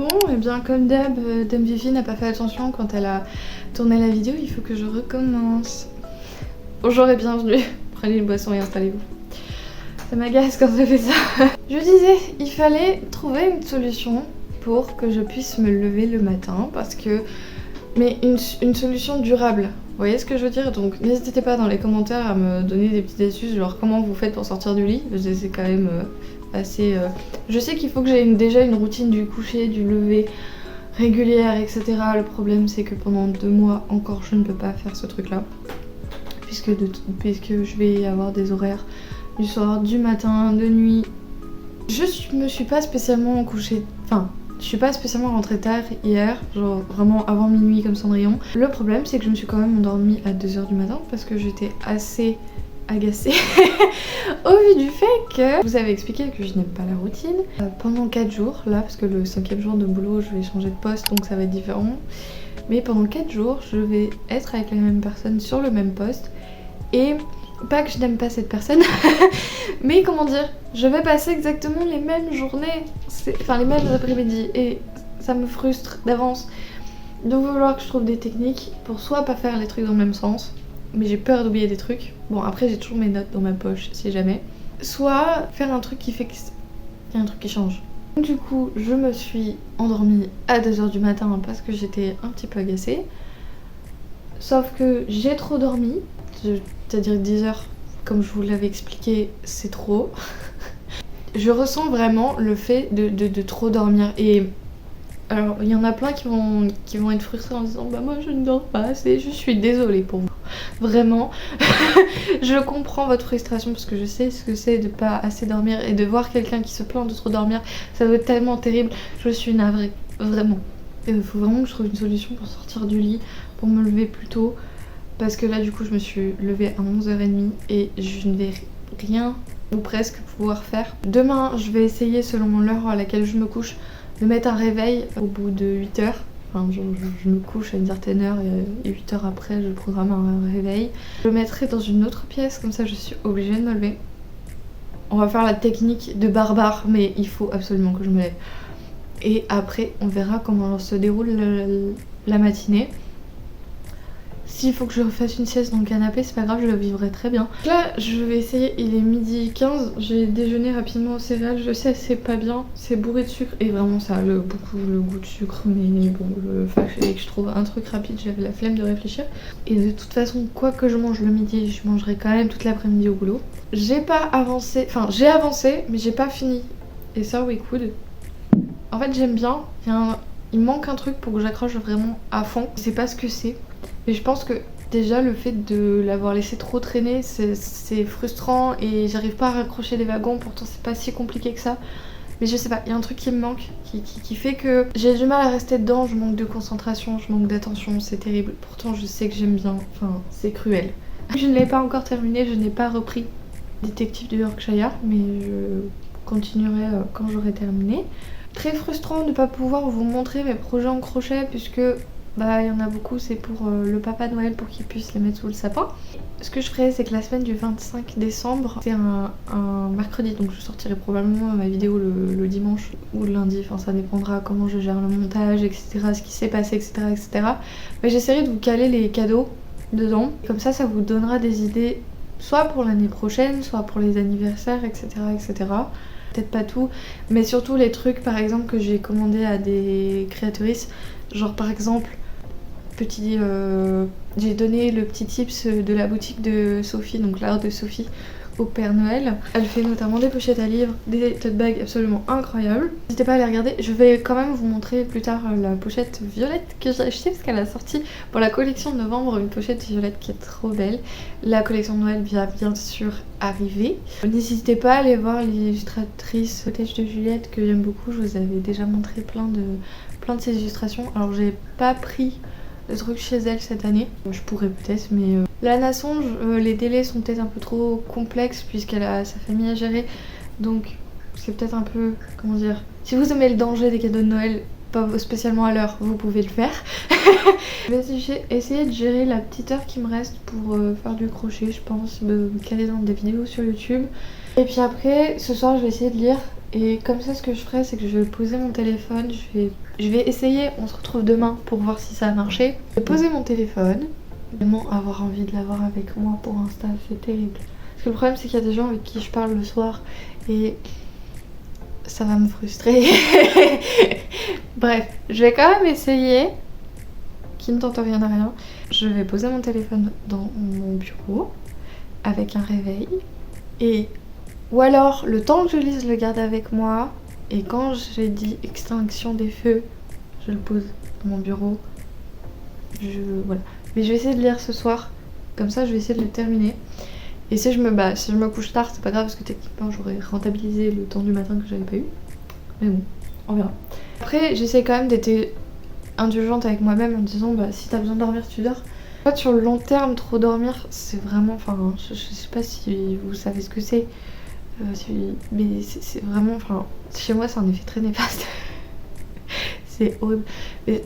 Bon, et bien comme d'hab, Dame Vivi n'a pas fait attention quand elle a tourné la vidéo, il faut que je recommence. Bonjour et bienvenue, prenez une boisson et installez-vous. Ça m'agace quand ça fait ça. Je disais, il fallait trouver une solution pour que je puisse me lever le matin parce que... Mais une solution durable. Vous voyez ce que je veux dire? Donc n'hésitez pas dans les commentaires à me donner des petites astuces, genre comment vous faites pour sortir du lit. C'est quand même assez... Je sais qu'il faut que j'ai déjà une routine du coucher, du lever régulière, etc. Le problème c'est que pendant 2 mois encore je ne peux pas faire ce truc là. Puisque je vais avoir des horaires du soir, du matin, de nuit. Je me suis pas spécialement couchée... Enfin... Je suis pas spécialement rentrée tard hier, genre vraiment avant minuit comme Cendrillon. Le problème c'est que je me suis quand même endormie à 2h du matin parce que j'étais assez agacée au vu du fait que vous avez expliqué que je n'aime pas la routine. Pendant 4 jours, là parce que le 5e jour de boulot je vais changer de poste donc ça va être différent. Mais pendant 4 jours je vais être avec la même personne sur le même poste et... Pas que je n'aime pas cette personne, mais comment dire, je vais passer exactement les mêmes journées, enfin les mêmes après-midi, et ça me frustre d'avance. Donc il va falloir que je trouve des techniques pour soit pas faire les trucs dans le même sens, mais j'ai peur d'oublier des trucs. Bon après j'ai toujours mes notes dans ma poche si jamais. Soit faire un truc qui fait qu'il y a un truc qui change. Du coup je me suis endormie à 2h du matin parce que j'étais un petit peu agacée. Sauf que j'ai trop dormi. C'est-à-dire 10 heures, comme je vous l'avais expliqué, c'est trop. Je ressens vraiment le fait de trop dormir. Et alors, il y en a plein qui vont être frustrés en disant bah moi je ne dors pas assez, je suis désolée pour vous. Vraiment, je comprends votre frustration parce que je sais ce que c'est de pas assez dormir et de voir quelqu'un qui se plaint de trop dormir, ça doit être tellement terrible. Je suis navrée, vraiment. Il faut vraiment que je trouve une solution pour sortir du lit, pour me lever plus tôt. Parce que là du coup je me suis levée à 11h30 et je ne vais rien ou presque pouvoir faire. Demain je vais essayer selon l'heure à laquelle je me couche de mettre un réveil au bout de 8h. Enfin je me couche à une certaine heure et 8 heures après je programme un réveil. Je le mettrai dans une autre pièce comme ça je suis obligée de me lever. On va faire la technique de barbare mais il faut absolument que je me lève. Et après on verra comment se déroule la matinée. S'il faut que je refasse une sieste dans le canapé, c'est pas grave, je le vivrai très bien. Là, je vais essayer, il est 12h15, j'ai déjeuné rapidement aux céréales, je sais c'est pas bien, c'est bourré de sucre et vraiment ça a beaucoup le goût de sucre, mais bon, il fallait que je trouve un truc rapide, j'avais la flemme de réfléchir. Et de toute façon, quoi que je mange le midi, je mangerai quand même toute l'après-midi au boulot. J'ai pas avancé, enfin j'ai avancé, mais j'ai pas fini. Et ça, oui, coude. En fait, j'aime bien, il manque un truc pour que j'accroche vraiment à fond, je sais pas ce que c'est. Et je pense que déjà le fait de l'avoir laissé trop traîner c'est frustrant et j'arrive pas à raccrocher les wagons, pourtant c'est pas si compliqué que ça. Mais je sais pas, il y a un truc qui me manque, qui fait que j'ai du mal à rester dedans, je manque de concentration, je manque d'attention, c'est terrible. Pourtant je sais que j'aime bien, enfin c'est cruel. Je ne l'ai pas encore terminé, je n'ai pas repris Détective du Yorkshire, mais je continuerai quand j'aurai terminé. Très frustrant de ne pas pouvoir vous montrer mes projets en crochet puisque... Bah il y en a beaucoup, c'est pour le papa Noël pour qu'il puisse les mettre sous le sapin. Ce que je ferai c'est que la semaine du 25 décembre, c'est un mercredi, donc je sortirai probablement ma vidéo le dimanche ou le lundi, enfin ça dépendra comment je gère le montage, etc, ce qui s'est passé, etc, etc. Mais j'essaierai de vous caler les cadeaux dedans, comme ça vous donnera des idées soit pour l'année prochaine, soit pour les anniversaires, etc, etc. Peut-être pas tout, mais surtout les trucs par exemple que j'ai commandé à des créatrices, genre par exemple j'ai donné le petit tips de la boutique de Sophie, donc l'art de Sophie, au Père Noël. Elle fait notamment des pochettes à livres, des tote bags absolument incroyables. N'hésitez pas à les regarder. Je vais quand même vous montrer plus tard la pochette violette que j'ai achetée parce qu'elle a sorti pour la collection de novembre une pochette violette qui est trop belle. La collection de Noël vient bien sûr arriver. N'hésitez pas à aller voir l'illustratrice Cottage de Juliette que j'aime beaucoup. Je vous avais déjà montré plein de ses illustrations. Alors j'ai pas pris le truc chez elle cette année, je pourrais peut-être, mais la Nassonge, les délais sont peut-être un peu trop complexes puisqu'elle a sa famille à gérer, donc c'est peut-être un peu, comment dire, si vous aimez le danger des cadeaux de Noël, pas spécialement à l'heure, vous pouvez le faire. Je vais essayer de gérer la petite heure qui me reste pour faire du crochet, je pense, me caler dans des vidéos sur YouTube. Et puis après, ce soir je vais essayer de lire Et comme ça, ce que je ferai, c'est que je vais poser mon téléphone. Je vais essayer, on se retrouve demain pour voir si ça a marché. Je vais poser mon téléphone. Vraiment avoir envie de l'avoir avec moi pour Insta, c'est terrible. Parce que le problème, c'est qu'il y a des gens avec qui je parle le soir et ça va me frustrer. Bref, je vais quand même essayer. Qui ne tente rien à rien. Je vais poser mon téléphone dans mon bureau avec un réveil. Et ou alors, le temps que je lise, le garde avec moi. Et quand j'ai dit extinction des feux, je le pose dans mon bureau. Voilà. Mais je vais essayer de lire ce soir. Comme ça, je vais essayer de le terminer. Et si je me couche tard, c'est pas grave parce que techniquement, j'aurais rentabilisé le temps du matin que j'avais pas eu. Mais bon, on verra. Après, j'essaie quand même d'être indulgente avec moi-même en me disant si t'as besoin de dormir, tu dors. En fait, sur le long terme, trop dormir, c'est vraiment... Enfin, je sais pas si vous savez ce que c'est. Mais c'est vraiment... Enfin, chez moi, c'est un effet très néfaste. C'est horrible. Il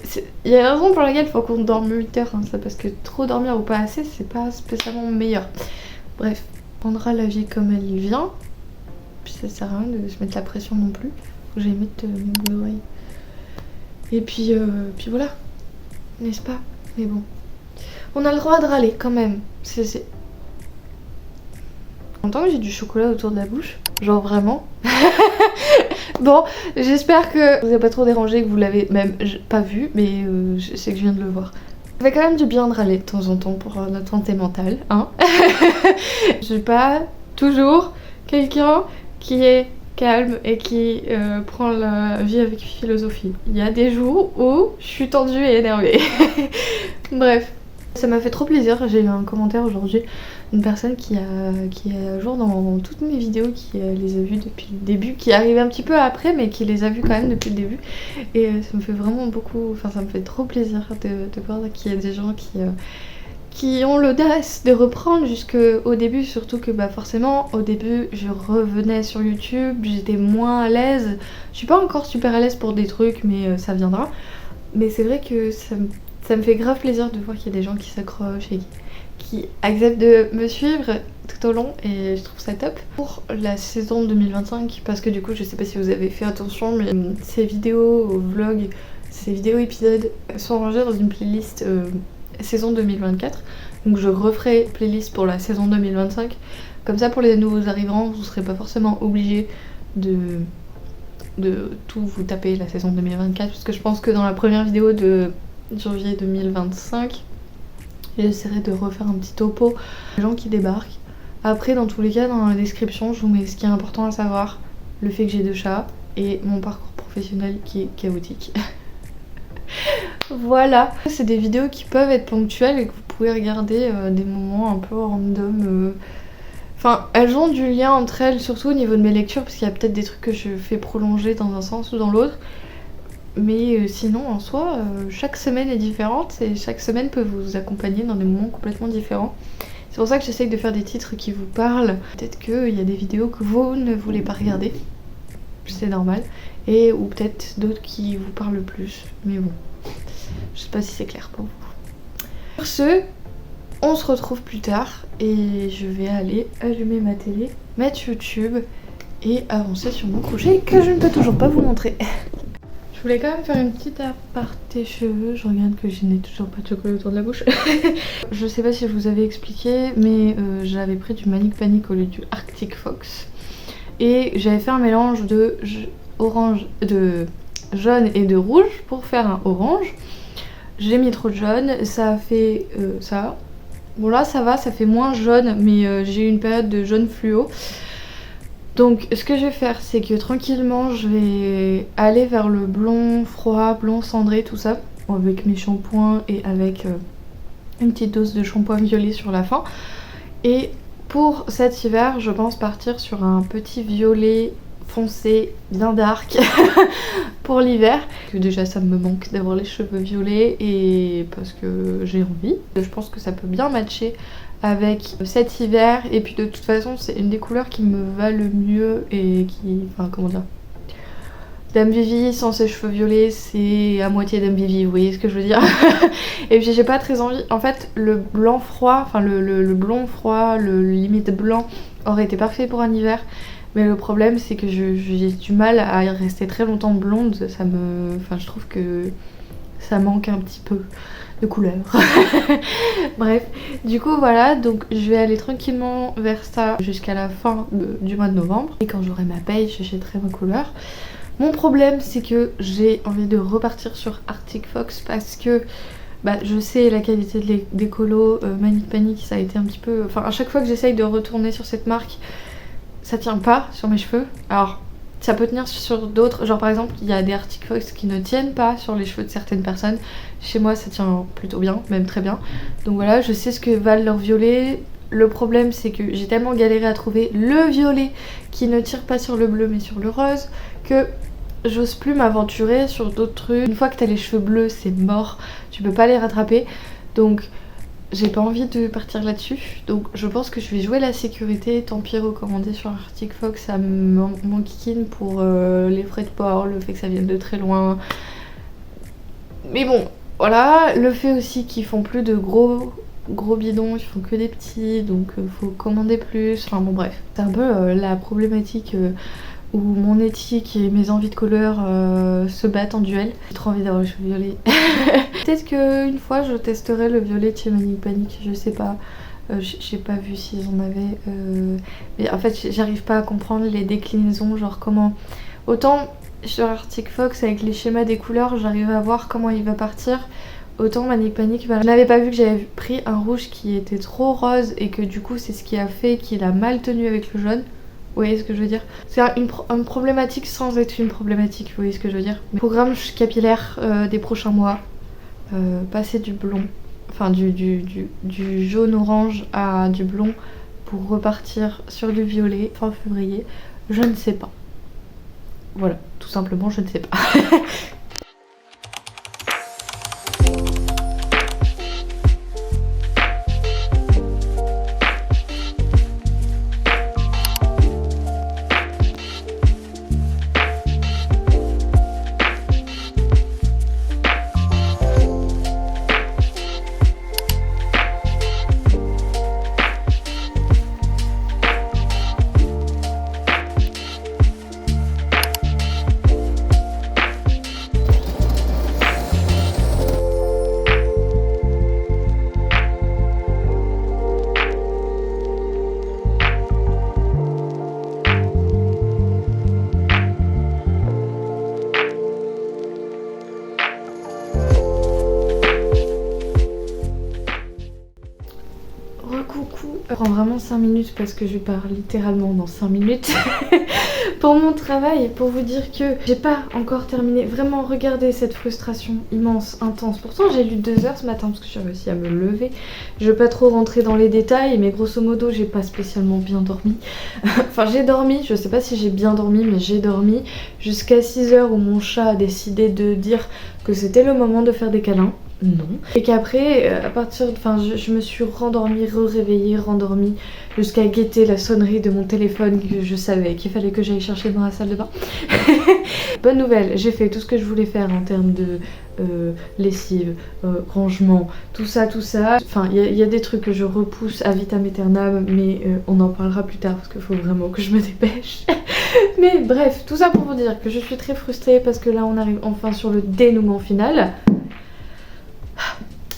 y a une raison pour laquelle il faut qu'on dorme 8 heures. Hein, ça, parce que trop dormir ou pas assez, c'est pas spécialement meilleur. Bref, on prendra la vie comme elle vient. Puis ça sert à rien de se mettre la pression non plus. Faut que j'aille mettre mon oreille. Et puis voilà. N'est-ce pas? Mais bon. On a le droit de râler quand même. C'est... Longtemps que j'ai du chocolat autour de la bouche. Genre vraiment. Bon, j'espère que vous n'avez pas trop dérangé, que vous l'avez même pas vu, mais je sais que je viens de le voir. Ça fait quand même du bien de râler de temps en temps pour notre santé mentale, hein. Je suis pas toujours quelqu'un qui est calme et qui prend la vie avec philosophie. Il y a des jours où je suis tendue et énervée. Bref. Ça m'a fait trop plaisir, j'ai eu un commentaire aujourd'hui d'une personne qui est à jour dans toutes mes vidéos, qui les a vues depuis le début, qui est arrivée un petit peu après mais qui les a vues quand même depuis le début. Et ça me fait vraiment beaucoup, enfin ça me fait trop plaisir de voir qu'il y a des gens qui ont l'audace de reprendre jusqu'au début, surtout que forcément au début je revenais sur YouTube, j'étais moins à l'aise, je suis pas encore super à l'aise pour des trucs mais ça viendra. Mais c'est vrai que ça me fait grave plaisir de voir qu'il y a des gens qui s'accrochent et qui acceptent de me suivre tout au long et je trouve ça top. Pour la saison 2025, parce que du coup je sais pas si vous avez fait attention mais ces vidéos vlogs, ces vidéos épisodes sont rangées dans une playlist saison 2024. Donc je referai playlist pour la saison 2025. Comme ça pour les nouveaux arrivants, vous serez pas forcément obligés de tout vous taper la saison 2024 parce que je pense que dans la première vidéo de janvier 2025 j'essaierai de refaire un petit topo des gens qui débarquent. Après dans tous les cas dans la description je vous mets ce qui est important à savoir, le fait que j'ai 2 chats et mon parcours professionnel qui est chaotique. Voilà, c'est des vidéos qui peuvent être ponctuelles et que vous pouvez regarder des moments un peu random. Enfin, elles ont du lien entre elles, surtout au niveau de mes lectures, parce qu'il y a peut-être des trucs que je fais prolonger dans un sens ou dans l'autre. Mais sinon, en soi, chaque semaine est différente et chaque semaine peut vous accompagner dans des moments complètement différents. C'est pour ça que j'essaye de faire des titres qui vous parlent. Peut-être qu'il y a des vidéos que vous ne voulez pas regarder, c'est normal. Ou peut-être d'autres qui vous parlent plus, mais bon, je sais pas si c'est clair pour vous. Sur ce, on se retrouve plus tard et je vais aller allumer ma télé, mettre YouTube et avancer sur mon projet que je ne peux toujours pas vous montrer. Je voulais quand même faire une petite aparté cheveux, je regarde que je n'ai toujours pas de chocolat autour de la bouche. Je sais pas si je vous avais expliqué, mais j'avais pris du Manic Panic au lieu du Arctic Fox. Et j'avais fait un mélange de jaune et de rouge pour faire un orange. J'ai mis trop de jaune, ça a fait ça. Bon là ça va, ça fait moins jaune, mais j'ai eu une période de jaune fluo. Donc ce que je vais faire c'est que tranquillement je vais aller vers le blond froid, blond cendré, tout ça, avec mes shampoings et avec une petite dose de shampoing violet sur la fin. Et pour cet hiver je pense partir sur un petit violet foncé bien dark pour l'hiver. Déjà ça me manque d'avoir les cheveux violets et parce que j'ai envie. Je pense que ça peut bien matcher avec cet hiver et puis de toute façon c'est une des couleurs qui me va le mieux et qui... Enfin comment dire... Dame Vivi sans ses cheveux violets c'est à moitié Dame Vivi, vous voyez ce que je veux dire. Et puis j'ai pas très envie, en fait le blanc froid, enfin le blond froid, le limite blanc aurait été parfait pour un hiver. Mais le problème c'est que j'ai du mal à rester très longtemps blonde, enfin je trouve que ça manque un petit peu de couleur. Bref, du coup voilà, donc je vais aller tranquillement vers ça jusqu'à la fin du mois de novembre. Et quand j'aurai ma paye, j'achèterai ma couleur. Mon problème c'est que j'ai envie de repartir sur Arctic Fox parce que je sais la qualité des colos, Manic Panic ça a été un petit peu... Enfin à chaque fois que j'essaye de retourner sur cette marque, ça tient pas sur mes cheveux. Alors ça peut tenir sur d'autres, genre par exemple il y a des Arctic Fox qui ne tiennent pas sur les cheveux de certaines personnes. Chez moi ça tient plutôt bien, même très bien. Donc voilà, je sais ce que valent leurs violets. Le problème c'est que j'ai tellement galéré à trouver le violet qui ne tire pas sur le bleu mais sur le rose que j'ose plus m'aventurer sur d'autres trucs. Une fois que t'as les cheveux bleus c'est mort, tu peux pas les rattraper. Donc j'ai pas envie de partir là-dessus, donc je pense que je vais jouer la sécurité, tant pis recommander sur Arctic Fox, ça m'enquiquine pour les frais de port, le fait que ça vienne de très loin. Mais bon, voilà, le fait aussi qu'ils font plus de gros bidons, ils font que des petits, donc faut commander plus, enfin bon bref. C'est un peu la problématique où mon éthique et mes envies de couleur se battent en duel. J'ai trop envie d'avoir les cheveux violets. Peut-être qu'une fois je testerai le violet de chez Manic Panic, je sais pas. J'ai pas vu s'ils en avaient. Mais en fait j'arrive pas à comprendre les déclinaisons, genre comment... Autant sur Arctic Fox avec les schémas des couleurs j'arrive à voir comment il va partir. Autant Manic Panic, je n'avais pas vu que j'avais pris un rouge qui était trop rose et que du coup c'est ce qui a fait qu'il a mal tenu avec le jaune. Vous voyez ce que je veux dire? C'est une problématique sans être une problématique, vous voyez ce que je veux dire? Programme capillaire des prochains mois, passer du blond, enfin du jaune-orange à du blond pour repartir sur du violet fin février, je ne sais pas. Voilà, tout simplement je ne sais pas. Je prends vraiment 5 minutes parce que je pars littéralement dans 5 minutes pour mon travail, pour vous dire que j'ai pas encore terminé. Vraiment, regardez cette frustration immense, intense. Pourtant j'ai lu 2 heures ce matin parce que j'ai réussi à me lever. Je veux pas trop rentrer dans les détails, mais grosso modo j'ai pas spécialement bien dormi. Enfin j'ai dormi, je sais pas si j'ai bien dormi, mais j'ai dormi jusqu'à 6 heures où mon chat a décidé de dire que c'était le moment de faire des câlins. Non. Et qu'après, à partir, enfin, je me suis rendormie, réveillée, rendormie, jusqu'à guetter la sonnerie de mon téléphone que je savais qu'il fallait que j'aille chercher dans la salle de bain. Bonne nouvelle, j'ai fait tout ce que je voulais faire en termes de lessive, rangement, tout ça. Enfin, il y a des trucs que je repousse à vitam aeternam, mais on en parlera plus tard parce qu'il faut vraiment que je me dépêche. Mais bref, tout ça pour vous dire que je suis très frustrée parce que là on arrive enfin sur le dénouement final.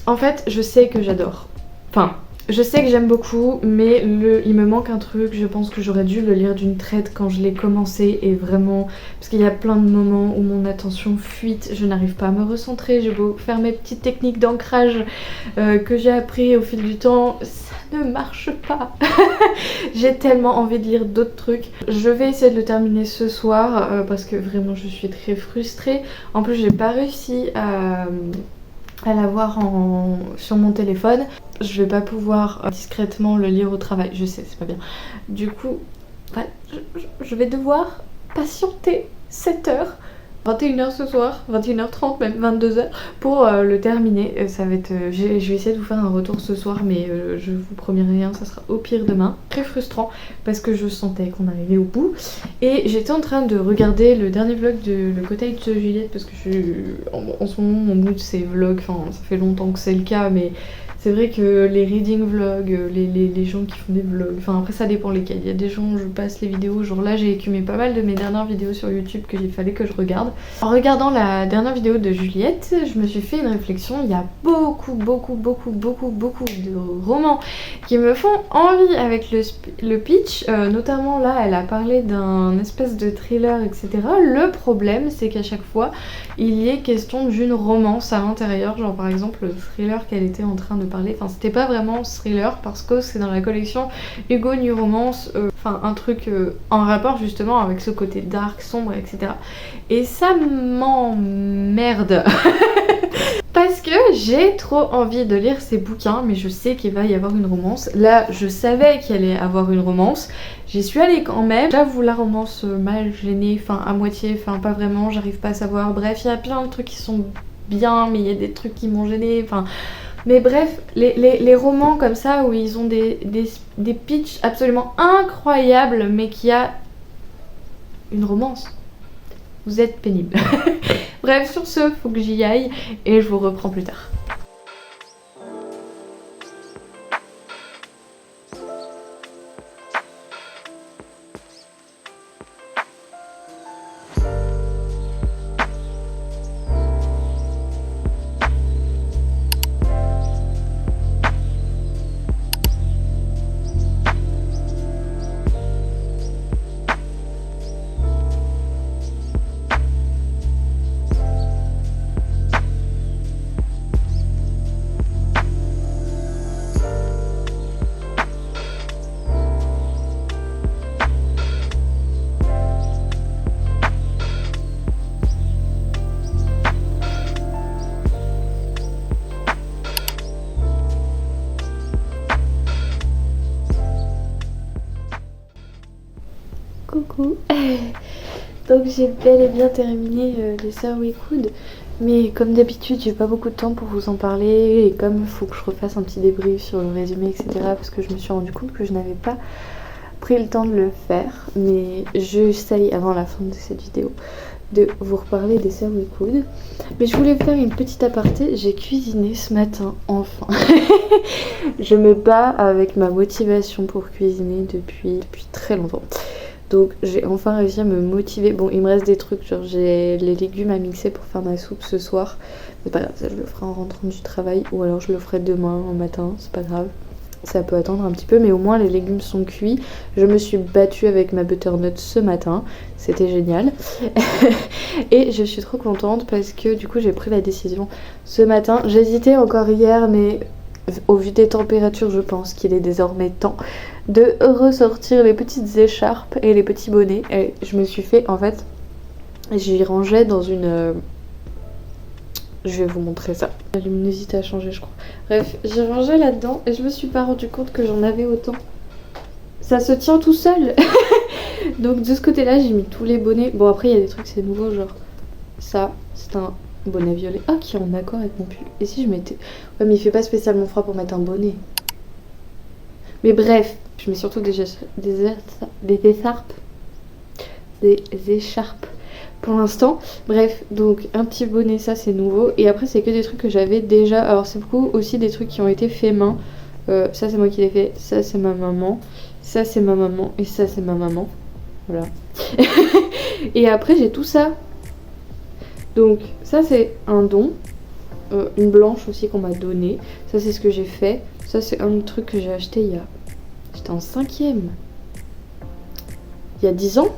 En fait, je sais que j'adore. Enfin, je sais que j'aime beaucoup, mais il me manque un truc. Je pense que j'aurais dû le lire d'une traite quand je l'ai commencé et vraiment... Parce qu'il y a plein de moments où mon attention fuite, je n'arrive pas à me recentrer. J'ai beau faire mes petites techniques d'ancrage que j'ai appris au fil du temps, ça ne marche pas. J'ai tellement envie de lire d'autres trucs. Je vais essayer de le terminer ce soir parce que vraiment je suis très frustrée. En plus, j'ai pas réussi à l'avoir sur mon téléphone. Je vais pas pouvoir discrètement le lire au travail, je sais, c'est pas bien. Du coup, je vais devoir patienter 7 heures, 21h ce soir, 21h30, même 22h pour le terminer. Ça va être, je vais essayer de vous faire un retour ce soir, mais je vous promets rien, ça sera au pire demain. Très frustrant parce que je sentais qu'on arrivait au bout. Et j'étais en train de regarder le dernier vlog de Le Cottage de Juliette parce que en ce moment mon mood c'est vlog, enfin ça fait longtemps que c'est le cas, mais C'est vrai que les reading vlogs, les gens qui font des vlogs, enfin après ça dépend lesquels. Il y a des gens, je passe les vidéos, genre là j'ai écumé pas mal de mes dernières vidéos sur YouTube qu'il fallait que je regarde. En regardant la dernière vidéo de Juliette, je me suis fait une réflexion. Il y a beaucoup de romans qui me font envie avec le pitch. Notamment là, elle a parlé d'un espèce de thriller, etc. Le problème, c'est qu'à chaque fois, il y est question d'une romance à l'intérieur. Genre par exemple, le thriller qu'elle était en train de parler, enfin c'était pas vraiment thriller parce que c'est dans la collection Hugo New Romance, enfin un truc en rapport justement avec ce côté dark, sombre, etc. Et ça m'emmerde parce que j'ai trop envie de lire ces bouquins, mais je sais qu'il va y avoir une romance. Là, je savais qu'il allait avoir une romance, j'y suis allée quand même. J'avoue, la romance mal gênée, enfin à moitié, enfin pas vraiment, j'arrive pas à savoir. Bref, il y a plein de trucs qui sont bien, mais il y a des trucs qui m'ont gênée, enfin... Mais bref, les romans comme ça où ils ont des pitchs absolument incroyables mais qu'il y a une romance, vous êtes pénible. Bref, sur ce, faut que j'y aille et je vous reprends plus tard. Coucou. Donc j'ai bel et bien terminé les Sœurs Wickwood, mais comme d'habitude j'ai pas beaucoup de temps pour vous en parler et comme il faut que je refasse un petit débrief sur le résumé, etc., parce que je me suis rendu compte que je n'avais pas pris le temps de le faire, mais j'essaye avant la fin de cette vidéo de vous reparler des Sœurs Wickwood. Mais je voulais faire une petite aparté, j'ai cuisiné ce matin, enfin. Je me bats avec ma motivation pour cuisiner depuis très longtemps. Donc j'ai enfin réussi à me motiver. Bon, il me reste des trucs, genre j'ai les légumes à mixer pour faire ma soupe ce soir. C'est pas grave, ça je le ferai en rentrant du travail ou alors je le ferai demain au matin, c'est pas grave. Ça peut attendre un petit peu, mais au moins les légumes sont cuits. Je me suis battue avec ma butternut ce matin, c'était génial. Et je suis trop contente parce que du coup j'ai pris la décision ce matin. J'hésitais encore hier, mais au vu des températures, je pense qu'il est désormais temps de ressortir les petites écharpes et les petits bonnets. Et je me suis fait, en fait, j'y rangeais dans une... Je vais vous montrer ça. La luminosité a changé, je crois. Bref, j'ai rangé là-dedans et je me suis pas rendu compte que j'en avais autant. Ça se tient tout seul. Donc de ce côté-là, j'ai mis tous les bonnets. Bon, après, il y a des trucs, c'est nouveau, genre... Ça, c'est un bonnet violet. Ah, qui est en accord avec mon pull. Et si je mettais... Ouais, mais il fait pas spécialement froid pour mettre un bonnet. Mais bref, je mets surtout des écharpes. Des écharpes pour l'instant. Bref, donc un petit bonnet, ça c'est nouveau. Et après, c'est que des trucs que j'avais déjà. Alors, c'est beaucoup aussi des trucs qui ont été faits main. Ça, c'est moi qui l'ai fait. Ça, c'est ma maman. Ça, c'est ma maman. Et ça, c'est ma maman. Voilà. Et après, j'ai tout ça. Donc, ça, c'est un don. Une blanche aussi qu'on m'a donnée. Ça, c'est ce que j'ai fait. Ça, c'est un truc que j'ai acheté il y a... J'étais en 5e. Il y a 10 ans.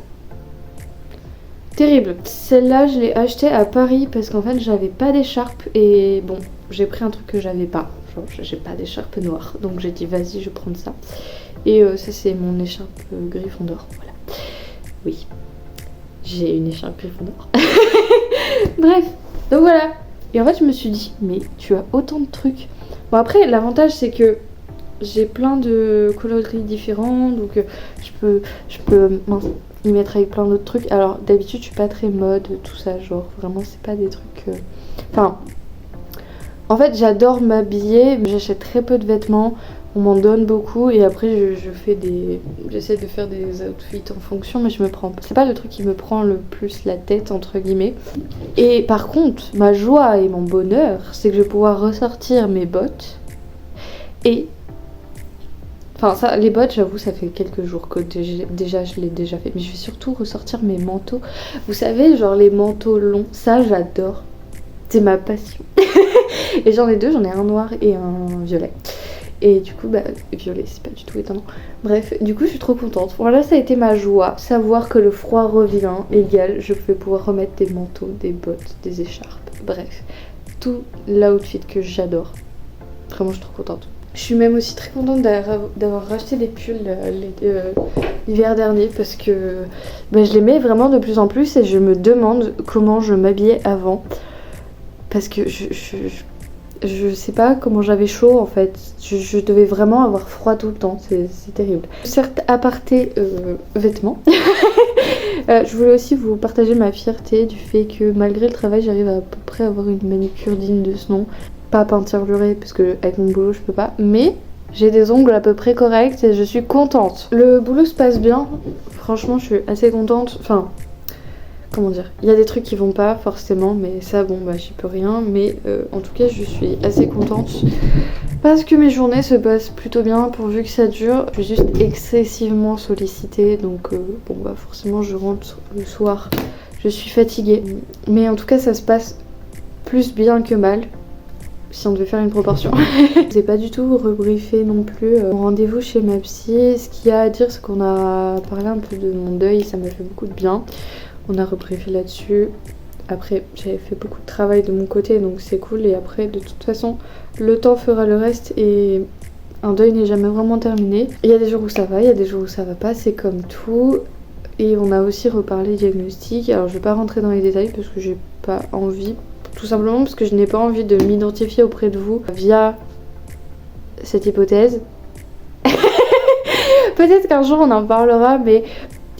Terrible. Celle-là, je l'ai achetée à Paris parce qu'en fait, j'avais pas d'écharpe. Et bon, j'ai pris un truc que j'avais pas. Genre, j'ai pas d'écharpe noire. Donc, j'ai dit, vas-y, je vais prendre ça. Et ça, c'est mon écharpe Gryffondor. Voilà. Oui. J'ai une écharpe Gryffondor. Bref. Donc, voilà. Et en fait, je me suis dit, mais tu as autant de trucs. Bon, après, l'avantage, c'est que j'ai plein de coloris différents. Donc, je peux y mettre avec plein d'autres trucs. Alors, d'habitude, je suis pas très mode, tout ça. Genre, vraiment, c'est pas des trucs... Enfin, en fait, j'adore m'habiller. Mais j'achète très peu de vêtements. On m'en donne beaucoup. Et après, j'essaie de faire des outfits en fonction. Mais je me prends... C'est pas le truc qui me prend le plus la tête, entre guillemets. Et par contre, ma joie et mon bonheur, c'est que je vais pouvoir ressortir mes bottes Et enfin ça, les bottes, j'avoue, ça fait quelques jours que déjà je l'ai déjà fait. Mais je vais surtout ressortir mes manteaux. Vous savez, genre les manteaux longs, ça j'adore. C'est ma passion. Et j'en ai deux, j'en ai un noir et un violet. Et du coup, bah, violet, c'est pas du tout étonnant. Bref, du coup, je suis trop contente. Voilà, ça a été ma joie. Savoir que le froid revient, égal, je vais pouvoir remettre des manteaux, des bottes, des écharpes. Bref, tout l'outfit que j'adore. Vraiment, je suis trop contente. Je suis même aussi très contente d'avoir racheté des pulls l'hiver dernier parce que bah, je les mets vraiment de plus en plus et je me demande comment je m'habillais avant. Parce que je sais pas comment j'avais chaud en fait. Je devais vraiment avoir froid tout le temps, c'est terrible. Certes, aparté vêtements. Je voulais aussi vous partager ma fierté du fait que malgré le travail, j'arrive à peu près à avoir une manucure digne de ce nom. Pas peinturlurée parce que avec mon boulot je peux pas, mais j'ai des ongles à peu près corrects et je suis contente. Le boulot se passe bien, franchement je suis assez contente. Enfin, comment dire, il y a des trucs qui vont pas forcément, mais ça bon bah j'y peux rien, mais en tout cas je suis assez contente parce que mes journées se passent plutôt bien pourvu que ça dure. Je suis juste excessivement sollicitée, donc bon bah forcément je rentre le soir, je suis fatiguée, mais en tout cas ça se passe plus bien que mal si on devait faire une proportion. J'ai pas du tout rebriefé non plus mon rendez-vous chez ma psy. Ce qu'il y a à dire c'est qu'on a parlé un peu de mon deuil, ça m'a fait beaucoup de bien. On a rebriefé là-dessus. Après, j'avais fait beaucoup de travail de mon côté, donc c'est cool. Et après, de toute façon, le temps fera le reste et un deuil n'est jamais vraiment terminé. Il y a des jours où ça va, il y a des jours où ça va pas, c'est comme tout. Et on a aussi reparlé diagnostic. Alors, je vais pas rentrer dans les détails parce que j'ai pas envie. Tout simplement parce que je n'ai pas envie de m'identifier auprès de vous via cette hypothèse. Peut-être qu'un jour on en parlera, mais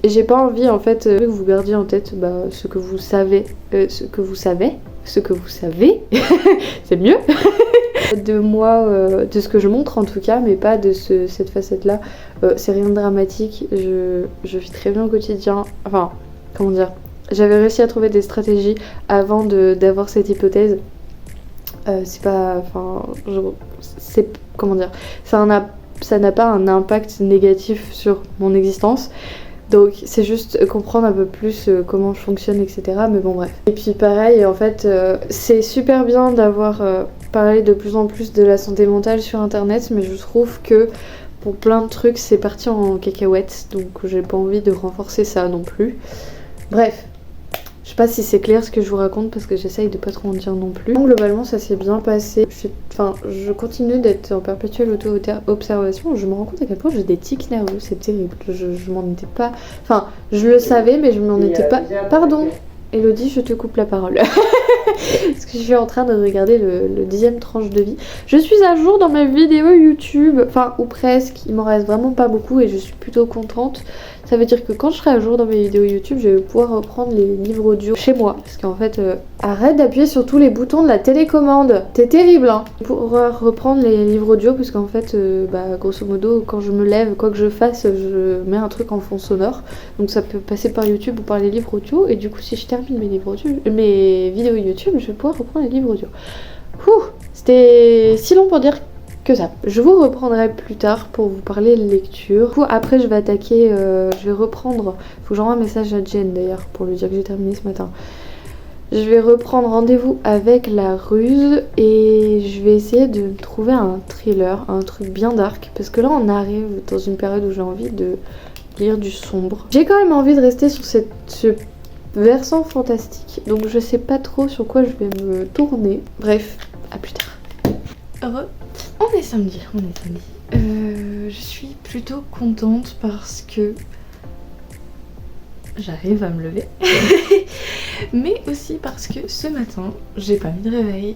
j'ai pas envie en fait que vous gardiez en tête ce que vous savez, c'est mieux de moi, de ce que je montre en tout cas, mais pas de cette facette là. C'est rien de dramatique, je vis très bien au quotidien, enfin comment dire, j'avais réussi à trouver des stratégies avant d'avoir cette hypothèse. C'est pas, enfin, c'est comment dire, ça n'a pas un impact négatif sur mon existence. Donc c'est juste comprendre un peu plus comment je fonctionne, etc. Mais bon bref. Et puis pareil, en fait, c'est super bien d'avoir parlé de plus en plus de la santé mentale sur internet, mais je trouve que pour plein de trucs c'est parti en cacahuète, donc j'ai pas envie de renforcer ça non plus. Bref. Je sais pas si c'est clair ce que je vous raconte parce que j'essaye de pas trop en dire non plus. Donc, globalement ça s'est bien passé. Je continue d'être en perpétuelle auto-observation. Je me rends compte à quel point j'ai des tics nerveux, c'est terrible. Je m'en étais pas... Enfin, je le savais mais je m'en étais pas... Pardon Elodie, je te coupe la parole. Parce que je suis en train de regarder le 10e tranche de vie. Je suis à jour dans mes vidéos YouTube, enfin ou presque, il m'en reste vraiment pas beaucoup et je suis plutôt contente. Ça veut dire que quand je serai à jour dans mes vidéos YouTube, je vais pouvoir reprendre les livres audio chez moi. Parce qu'en fait, arrête d'appuyer sur tous les boutons de la télécommande. T'es terrible, hein. Pour reprendre les livres audio, parce qu'en fait, grosso modo, quand je me lève, quoi que je fasse, je mets un truc en fond sonore. Donc ça peut passer par YouTube ou par les livres audio. Et du coup, si je termine mes vidéos YouTube, je vais pouvoir reprendre les livres audio. C'était si long pour dire que ça. Je vous reprendrai plus tard pour vous parler de lecture. Du coup, après, je vais attaquer, je vais reprendre. Faut que j'envoie un message à Jen d'ailleurs pour lui dire que j'ai terminé ce matin. Je vais reprendre rendez-vous avec La Ruse et je vais essayer de trouver un thriller, un truc bien dark. Parce que là, on arrive dans une période où j'ai envie de lire du sombre. J'ai quand même envie de rester sur ce versant fantastique. Donc, je sais pas trop sur quoi je vais me tourner. Bref, à plus tard. Heureux. On est samedi. Je suis plutôt contente parce que j'arrive à me lever. Mais aussi parce que ce matin, j'ai pas mis de réveil.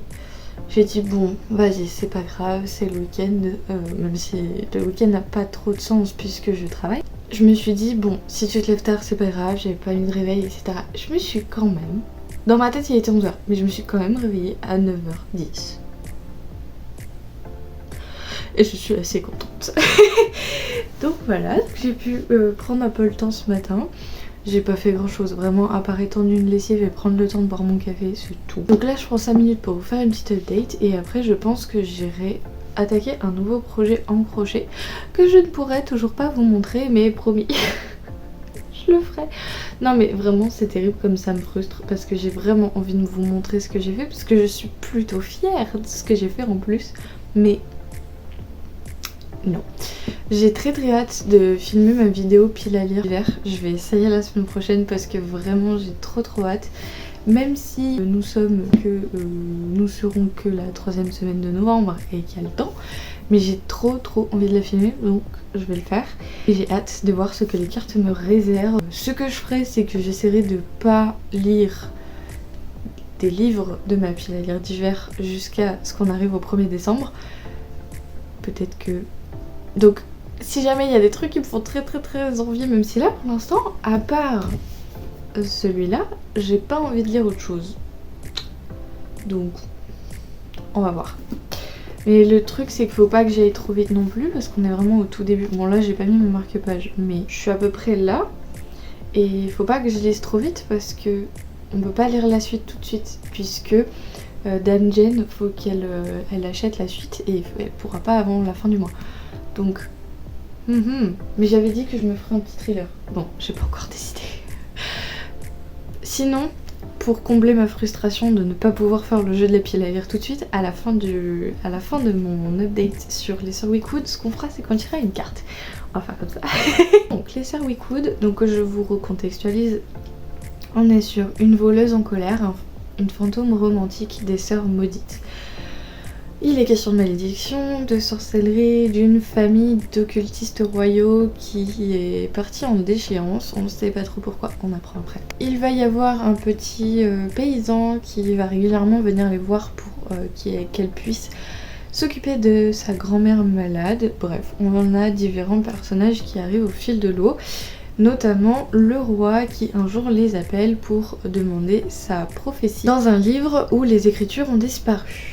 J'ai dit bon, vas-y, c'est pas grave, c'est le week-end, même si le week-end n'a pas trop de sens puisque je travaille. Je me suis dit bon, si tu te lèves tard, c'est pas grave, j'ai pas mis de réveil, etc. Je me suis quand même... Dans ma tête, il était 11h, mais je me suis quand même réveillée à 9h10. Et je suis assez contente. Donc voilà, j'ai pu prendre un peu le temps ce matin. J'ai pas fait grand chose vraiment à part étendre une lessive et prendre le temps de boire mon café, c'est tout. Donc là je prends 5 minutes pour vous faire une petite update et après je pense que j'irai attaquer un nouveau projet en crochet que je ne pourrais toujours pas vous montrer, mais promis, je le ferai. Non mais vraiment c'est terrible comme ça me frustre parce que j'ai vraiment envie de vous montrer ce que j'ai fait parce que je suis plutôt fière de ce que j'ai fait en plus, mais non. J'ai très hâte de filmer ma vidéo pile à lire l'hiver. Je vais essayer la semaine prochaine parce que vraiment j'ai trop hâte. Même si nous serons que la 3e semaine de novembre et qu'il y a le temps, mais j'ai trop envie de la filmer, donc je vais le faire. Et j'ai hâte de voir ce que les cartes me réservent. Ce que je ferai, c'est que j'essaierai de pas lire des livres de ma pile à lire d'hiver jusqu'à ce qu'on arrive au 1er décembre. Peut-être que... Donc si jamais il y a des trucs qui me font très envie, même si là pour l'instant, à part celui-là, j'ai pas envie de lire autre chose. Donc on va voir. Mais le truc c'est qu'il faut pas que j'aille trop vite non plus parce qu'on est vraiment au tout début. Bon là j'ai pas mis mon marque-page mais je suis à peu près là. Et il faut pas que je lise trop vite parce que on peut pas lire la suite tout de suite puisque Dan Jane faut qu'elle elle achète la suite et elle pourra pas avant la fin du mois. Donc mais j'avais dit que je me ferais un petit thriller. Bon j'ai pas encore décidé. Sinon, pour combler ma frustration de ne pas pouvoir faire le jeu de la pile à lire tout de suite, à la fin de mon update sur les sœurs Wickwood, ce qu'on fera c'est qu'on tirera une carte. On va faire comme ça. Donc les sœurs Wickwood, donc je vous recontextualise, on est sur une voleuse en colère, une fantôme romantique des sœurs maudites. Il est question de malédiction, de sorcellerie, d'une famille d'occultistes royaux qui est partie en déchéance. On ne sait pas trop pourquoi, on apprend après. Il va y avoir un petit paysan qui va régulièrement venir les voir pour qu'elle puisse s'occuper de sa grand-mère malade. Bref, on en a différents personnages qui arrivent au fil de l'eau. Notamment le roi qui un jour les appelle pour demander sa prophétie dans un livre où les écritures ont disparu.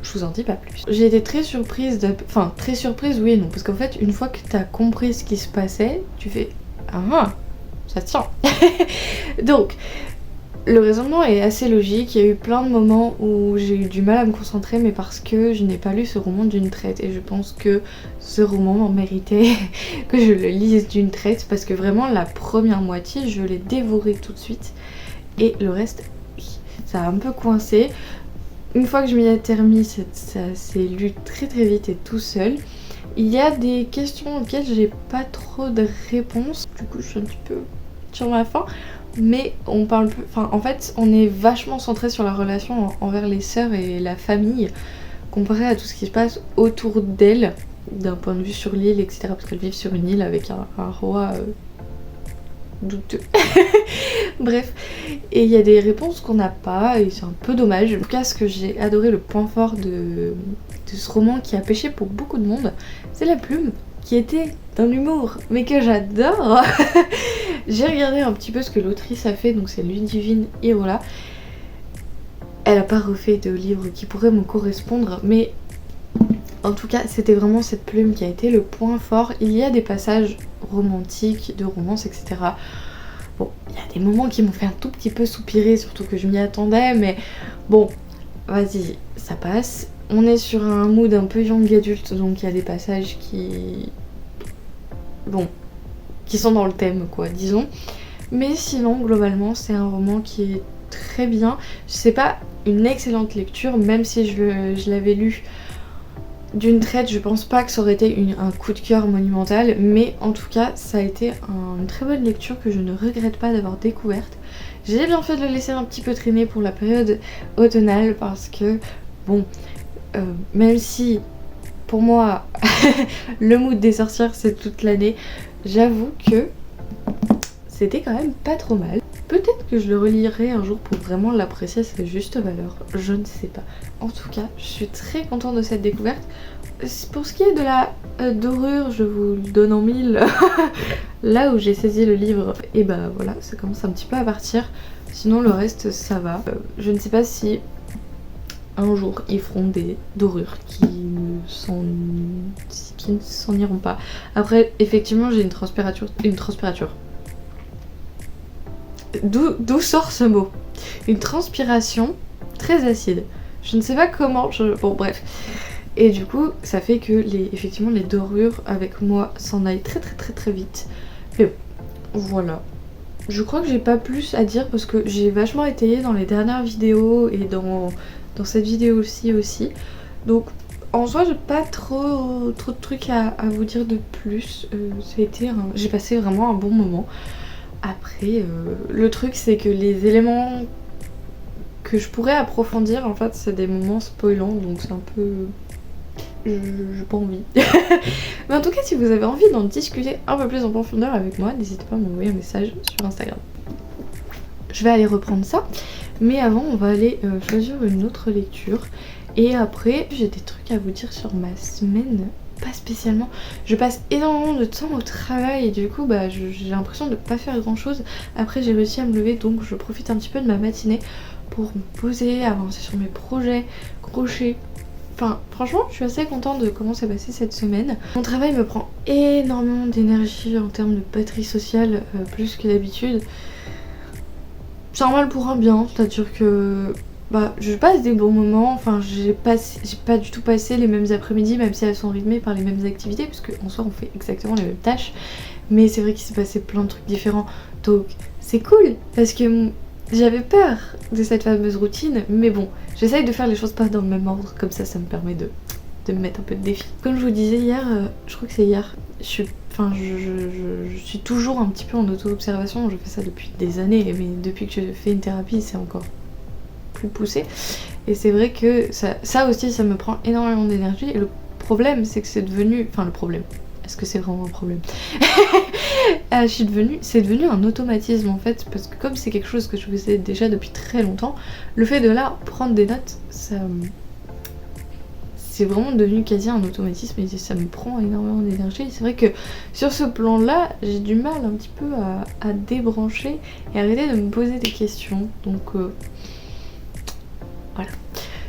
Je vous en dis pas plus. J'ai été très surprise, enfin très surprise oui et non, parce qu'en fait une fois que t'as compris ce qui se passait, tu fais ah ça tient. Donc le raisonnement est assez logique, il y a eu plein de moments où j'ai eu du mal à me concentrer mais parce que je n'ai pas lu ce roman d'une traite et je pense que ce roman méritait que je le lise d'une traite parce que vraiment la première moitié je l'ai dévoré tout de suite et le reste ça a un peu coincé. Une fois que je m'y ai terminé, ça s'est lu très vite et tout seul. Il y a des questions auxquelles j'ai pas trop de réponses. Du coup, je suis un petit peu sur ma faim. Mais on parle peu. Enfin, en fait, on est vachement centré sur la relation envers les sœurs et la famille, comparé à tout ce qui se passe autour d'elles, d'un point de vue sur l'île, etc. Parce qu'elles vivent sur une île avec un roi douteux. Bref, et il y a des réponses qu'on n'a pas et c'est un peu dommage. En tout cas, ce que j'ai adoré, le point fort de ce roman qui a pêché pour beaucoup de monde, c'est la plume qui était d'un humour mais que j'adore. J'ai regardé un petit peu ce que l'autrice a fait, donc c'est Ludivine Irola. Elle a pas refait de livre qui pourrait me correspondre, mais en tout cas c'était vraiment cette plume qui a été le point fort. Il y a des passages romantiques, de romance, etc. Bon, il y a des moments qui m'ont fait un tout petit peu soupirer, surtout que je m'y attendais, mais bon, vas-y, ça passe. On est sur un mood un peu young adulte, donc il y a des passages qui... bon, qui sont dans le thème, quoi, disons. Mais sinon, globalement, c'est un roman qui est très bien. C'est pas une excellente lecture, même si je l'avais lu d'une traite, je pense pas que ça aurait été un coup de cœur monumental, mais en tout cas ça a été une très bonne lecture que je ne regrette pas d'avoir découverte. J'ai bien fait de le laisser un petit peu traîner pour la période automnale parce que bon, même si pour moi le mood des sorcières c'est toute l'année, j'avoue que c'était quand même pas trop mal. Peut-être que je le relirai un jour pour vraiment l'apprécier à sa juste valeur, je ne sais pas. En tout cas, je suis très contente de cette découverte. Pour ce qui est de la dorure, je vous le donne en mille. Là où j'ai saisi le livre, et bah voilà, ça commence un petit peu à partir. Sinon le reste, ça va. Je ne sais pas si un jour ils feront des dorures qui ne s'en iront pas. Après, effectivement, j'ai une transpirature. D'où sort ce mot? Une transpiration très acide. Je ne sais pas comment, bon bref. Et du coup, ça fait que effectivement les dorures avec moi s'en aillent très vite. Mais bon, voilà. Je crois que j'ai pas plus à dire parce que j'ai vachement étayé dans les dernières vidéos et dans cette vidéo-ci aussi. Donc en soi, j'ai pas trop de trucs à vous dire de plus. J'ai passé vraiment un bon moment. Après, le truc c'est que les éléments que je pourrais approfondir, en fait, c'est des moments spoilants, donc c'est un peu... J'ai pas envie. Mais en tout cas, si vous avez envie d'en discuter un peu plus en profondeur avec moi, n'hésitez pas à m'envoyer un message sur Instagram. Je vais aller reprendre ça, mais avant, on va aller choisir une autre lecture. Et après, j'ai des trucs à vous dire sur ma semaine. Pas spécialement. Je passe énormément de temps au travail et du coup, bah, j'ai l'impression de pas faire grand chose. Après, j'ai réussi à me lever, donc je profite un petit peu de ma matinée pour me poser, avancer sur mes projets, crochet. Enfin, franchement, je suis assez contente de comment s'est passée cette semaine. Mon travail me prend énormément d'énergie en termes de batterie sociale, plus que d'habitude. C'est normal pour un bien, c'est-à-dire que bah, je passe des bons moments. Enfin, j'ai pas du tout passé les mêmes après-midi, même si elles sont rythmées par les mêmes activités, parce qu'en soi, on fait exactement les mêmes tâches. Mais c'est vrai qu'il s'est passé plein de trucs différents, donc c'est cool, parce que j'avais peur de cette fameuse routine, mais bon, j'essaye de faire les choses pas dans le même ordre, comme ça me permet de me mettre un peu de défi. Comme je vous disais hier, je crois que c'est hier, je suis toujours un petit peu en auto-observation, je fais ça depuis des années, mais depuis que je fais une thérapie, c'est encore plus poussé. Et c'est vrai que ça aussi, ça me prend énormément d'énergie, et le problème, c'est que c'est devenu... Enfin, le problème... Est-ce que c'est vraiment un problème? C'est devenu un automatisme en fait, parce que comme c'est quelque chose que je faisais déjà depuis très longtemps, le fait de là prendre des notes, c'est vraiment devenu quasi un automatisme et ça me prend énormément d'énergie. C'est vrai que sur ce plan-là, j'ai du mal un petit peu à débrancher et arrêter de me poser des questions. Donc voilà.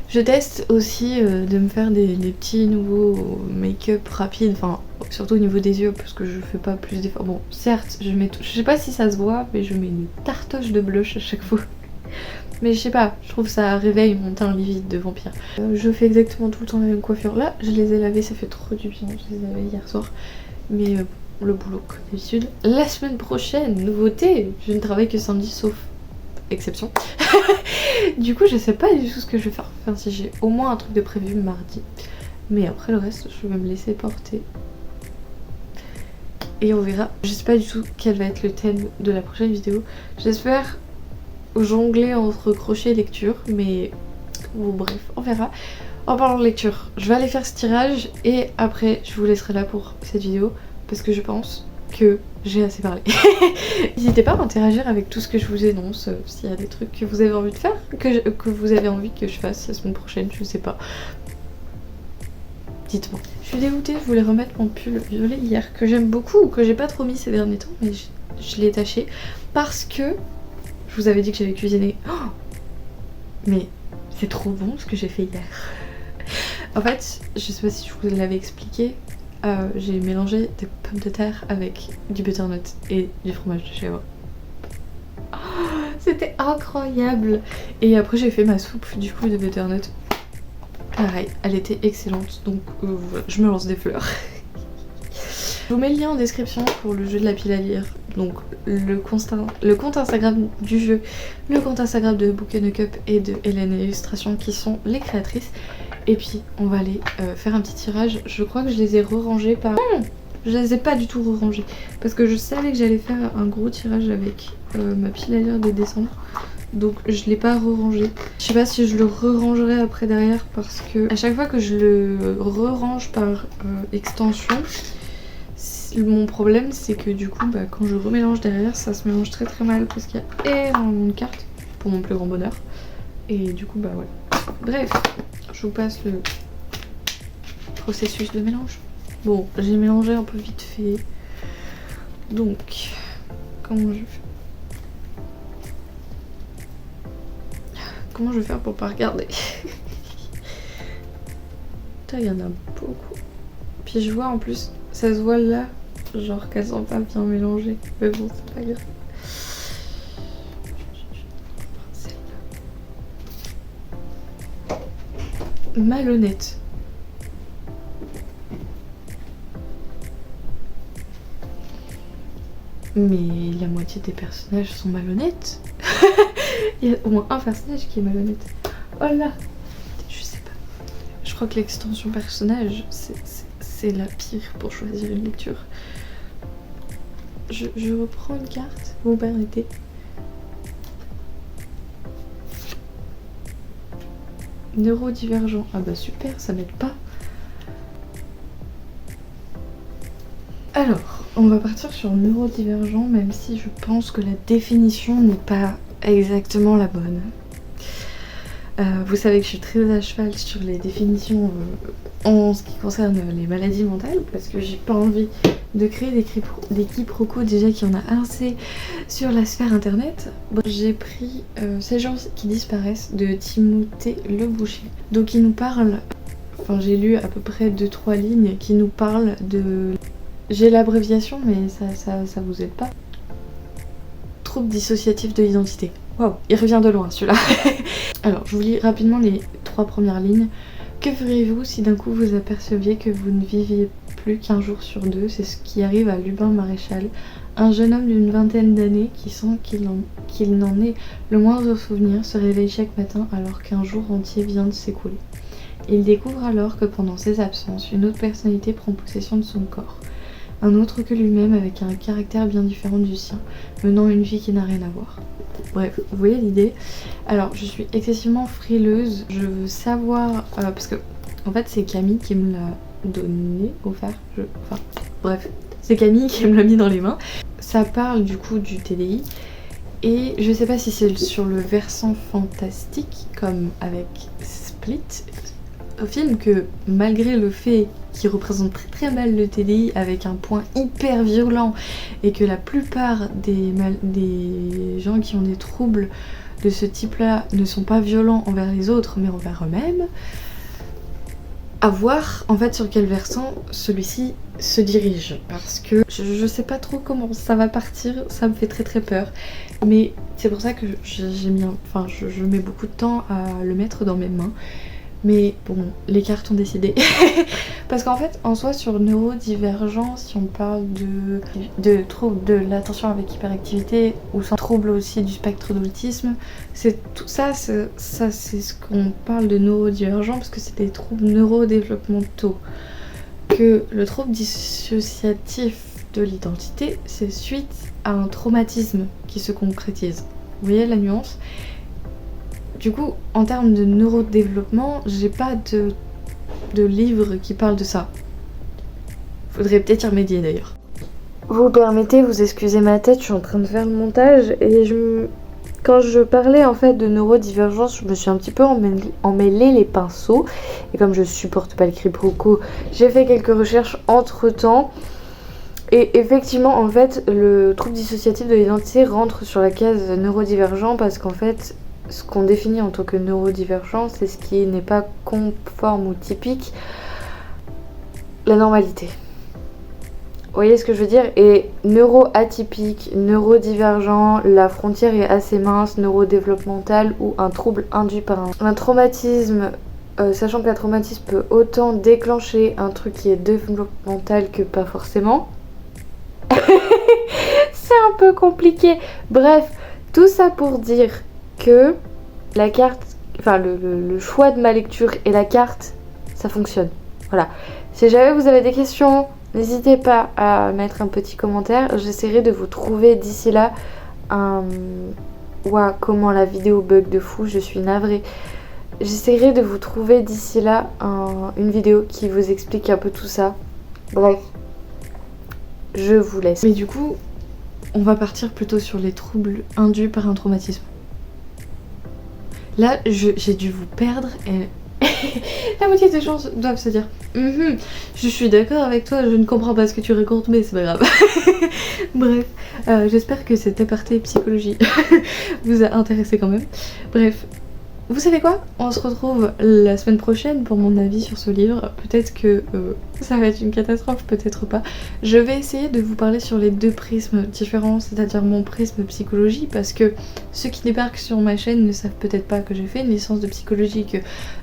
Je teste aussi de me faire des petits nouveaux make-up rapides, enfin surtout au niveau des yeux parce que je fais pas plus d'efforts. Bon, certes, je sais pas si ça se voit, mais je mets une tartoche de blush à chaque fois. Mais je sais pas, je trouve que ça réveille mon teint livide de vampire. Je fais exactement tout le temps la même coiffure. Là, je les ai lavés, ça fait trop du bien, je les avais hier soir. Mais le boulot comme d'habitude. La semaine prochaine, nouveauté, je ne travaille que samedi sauf exception. Du coup, je sais pas du tout ce que je vais faire. Enfin, si j'ai au moins un truc de prévu mardi. Mais après le reste, je vais me laisser porter. Et on verra. Je sais pas du tout quel va être le thème de la prochaine vidéo. J'espère jongler entre crochet et lecture. Mais bon, bref, on verra. En parlant de lecture, je vais aller faire ce tirage. Et après, je vous laisserai là pour cette vidéo. Parce que je pense que j'ai assez parlé. N'hésitez pas à interagir avec tout ce que je vous énonce, s'il y a des trucs que vous avez envie de faire, que vous avez envie que je fasse la semaine prochaine, je sais pas. Dites-moi. Je suis dégoûtée, je voulais remettre mon pull violet hier, que j'aime beaucoup, que j'ai pas trop mis ces derniers temps, mais je l'ai taché parce que je vous avais dit que j'avais cuisiné. Oh, mais c'est trop bon ce que j'ai fait hier. En fait, je sais pas si je vous l'avais expliqué, j'ai mélangé des pommes de terre avec du butternut et du fromage de chèvre. Oh, c'était incroyable. Et après j'ai fait ma soupe du coup de butternut. Pareil, elle était excellente, donc je me lance des fleurs. Je vous mets le lien en description pour le jeu de la pile à lire. Donc le compte Instagram du jeu, le compte Instagram de Book & Cup et de Hélène Illustration qui sont les créatrices. Et puis on va aller faire un petit tirage. Je crois que je les ai re-rangés par... Non, je les ai pas du tout re-rangés. Parce que je savais que j'allais faire un gros tirage avec ma pile à lire de décembre. Donc je l'ai pas re-rangé. Je sais pas si je le re-rangerai après derrière parce que à chaque fois que je le re-range par extension, mon problème c'est que du coup quand je remélange derrière ça se mélange très très mal parce qu'il y a énormément de cartes pour mon plus grand bonheur. Et du coup ouais. Bref, je vous passe le processus de mélange. Bon, j'ai mélangé un peu vite fait. Donc, comment je fais? Comment je vais faire pour pas regarder? Putain, il y en a beaucoup. Puis je vois en plus, ça se voit là, genre qu'elles sont pas bien mélangées. Mais bon, c'est pas grave. malhonnête. Mais la moitié des personnages sont malhonnêtes. Il y a au moins un personnage qui est malhonnête. Oh là, je sais pas. Je crois que l'extension personnage, c'est la pire pour choisir une lecture. Je reprends une carte, vous me permettez. Neurodivergent. Ah bah super, ça m'aide pas. Alors, on va partir sur neurodivergent, même si je pense que la définition n'est pas exactement la bonne. Vous savez que je suis très à cheval sur les définitions en ce qui concerne les maladies mentales, parce que j'ai pas envie de créer des quiproquos déjà qu'il y en a assez sur la sphère internet. Bon, j'ai pris Ces gens qui disparaissent de Timothée Le Boucher. Donc il nous parle, enfin j'ai lu à peu près 2-3 lignes qui nous parlent de... J'ai l'abréviation mais ça vous aide pas. Trouble dissociatif de l'identité. Waouh, il revient de loin celui-là. Alors je vous lis rapidement les 3 premières lignes. Que feriez-vous si d'un coup vous aperceviez que vous ne viviez plus qu'un jour sur 2? C'est ce qui arrive à Lubin Maréchal, un jeune homme d'une vingtaine d'années qui, sans qu'il n'en ait le moindre souvenir, se réveille chaque matin alors qu'un jour entier vient de s'écouler. Il découvre alors que pendant ses absences, une autre personnalité prend possession de son corps. Un autre que lui-même avec un caractère bien différent du sien, menant une vie qui n'a rien à voir. Bref, vous voyez l'idée. Alors, je suis excessivement frileuse. Je veux savoir... parce que, en fait, c'est Camille qui me l'a donné, offert. Enfin, bref. C'est Camille qui me l'a mis dans les mains. Ça parle du coup du TDI. Et je sais pas si c'est sur le versant fantastique, comme avec Split, au film, que malgré le fait qu'il représente très très mal le TDI avec un point hyper violent et que la plupart des gens qui ont des troubles de ce type-là ne sont pas violents envers les autres mais envers eux-mêmes, à voir en fait sur quel versant celui-ci se dirige, parce que je sais pas trop comment ça va partir, ça me fait très très peur, mais c'est pour ça que j'ai mis je mets beaucoup de temps à le mettre dans mes mains. Mais bon, les cartes ont décidé. Parce qu'en fait, en soi, sur neurodivergence, si on parle de troubles de l'attention avec hyperactivité ou sans trouble aussi du spectre de l'autisme, c'est tout ça, c'est ce qu'on parle de neurodivergent parce que c'est des troubles neurodéveloppementaux. Que le trouble dissociatif de l'identité, c'est suite à un traumatisme qui se concrétise. Vous voyez la nuance ? Du coup, en termes de neurodéveloppement, j'ai pas de livre qui parle de ça. Faudrait peut-être y remédier d'ailleurs. Vous permettez, vous excusez ma tête, je suis en train de faire le montage et quand je parlais en fait de neurodivergence, je me suis un petit peu emmêlé les pinceaux. Et comme je supporte pas le quiproquo, j'ai fait quelques recherches entre temps. Et effectivement, en fait, le trouble dissociatif de l'identité rentre sur la case neurodivergent parce qu'en fait, ce qu'on définit en tant que neurodivergent, c'est ce qui n'est pas conforme ou typique, la normalité. Vous voyez ce que je veux dire? Et neuroatypique, neurodivergent, la frontière est assez mince, neurodéveloppemental ou un trouble induit par un traumatisme, sachant qu'un traumatisme peut autant déclencher un truc qui est développemental que pas forcément. C'est un peu compliqué. Bref, tout ça pour dire que la carte, enfin le choix de ma lecture et la carte, ça fonctionne. Voilà. Si jamais vous avez des questions, n'hésitez pas à mettre un petit commentaire. J'essaierai de vous trouver d'ici là Ouah, comment la vidéo bug de fou, je suis navrée. J'essaierai de vous trouver d'ici là une vidéo qui vous explique un peu tout ça. Bref, je vous laisse. Mais du coup, on va partir plutôt sur les troubles induits par un traumatisme. Là, j'ai dû vous perdre et la moitié des gens doivent se dire je suis d'accord avec toi, je ne comprends pas ce que tu racontes, mais c'est pas grave. Bref, j'espère que cet aparté psychologie vous a intéressé quand même. Bref, vous savez quoi? On se retrouve la semaine prochaine pour mon avis sur ce livre. Peut-être que ça va être une catastrophe, peut-être pas. Je vais essayer de vous parler sur les deux prismes différents, c'est-à-dire mon prisme psychologie, parce que ceux qui débarquent sur ma chaîne ne savent peut-être pas que j'ai fait une licence de psychologie, que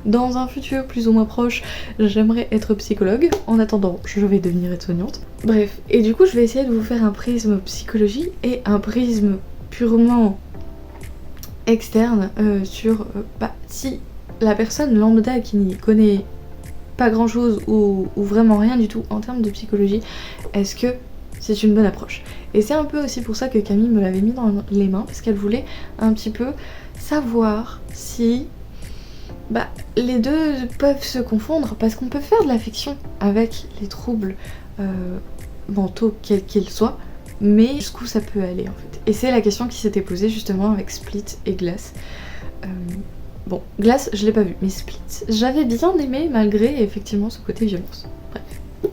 dans un futur plus ou moins proche, j'aimerais être psychologue. En attendant, je vais devenir aide-soignante. Bref, et du coup, je vais essayer de vous faire un prisme psychologie et un prisme purement externe sur si la personne lambda qui n'y connaît pas grand chose ou vraiment rien du tout en termes de psychologie, est-ce que c'est une bonne approche? Et c'est un peu aussi pour ça que Camille me l'avait mis dans les mains, parce qu'elle voulait un petit peu savoir si les deux peuvent se confondre, parce qu'on peut faire de la fiction avec les troubles mentaux quels qu'ils soient, mais jusqu'où ça peut aller en fait. Et c'est la question qui s'était posée justement avec Split et Glace. Bon, Glace, je l'ai pas vu, mais Split, j'avais bien aimé malgré effectivement ce côté violence. Bref.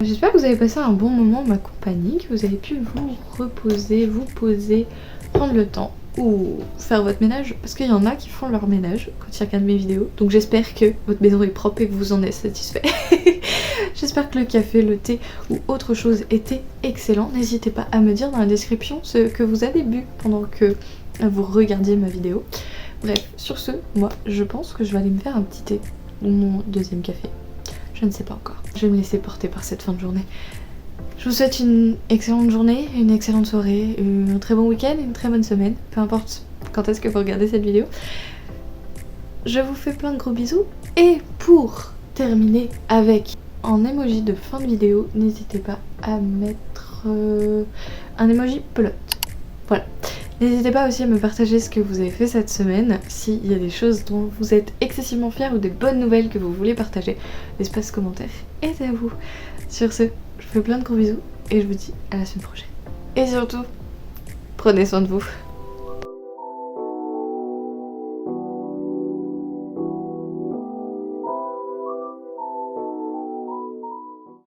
J'espère que vous avez passé un bon moment en ma compagnie, que vous avez pu vous reposer, vous poser, prendre le temps ou faire votre ménage, parce qu'il y en a qui font leur ménage quand ils regardent mes vidéos. Donc j'espère que votre maison est propre et que vous en êtes satisfait. J'espère que le café, le thé ou autre chose était excellent. N'hésitez pas à me dire dans la description ce que vous avez bu pendant que vous regardiez ma vidéo. Bref, sur ce, moi je pense que je vais aller me faire un petit thé ou mon deuxième café. Je ne sais pas encore. Je vais me laisser porter par cette fin de journée. Je vous souhaite une excellente journée, une excellente soirée, un très bon week-end et une très bonne semaine. Peu importe quand est-ce que vous regardez cette vidéo. Je vous fais plein de gros bisous. Et pour terminer avec un emoji de fin de vidéo, n'hésitez pas à mettre un emoji pelote. Voilà. N'hésitez pas aussi à me partager ce que vous avez fait cette semaine, s'il y a des choses dont vous êtes excessivement fiers ou des bonnes nouvelles que vous voulez partager. L'espace commentaire est à vous. Sur ce, je vous fais plein de gros bisous et je vous dis à la semaine prochaine. Et surtout, prenez soin de vous.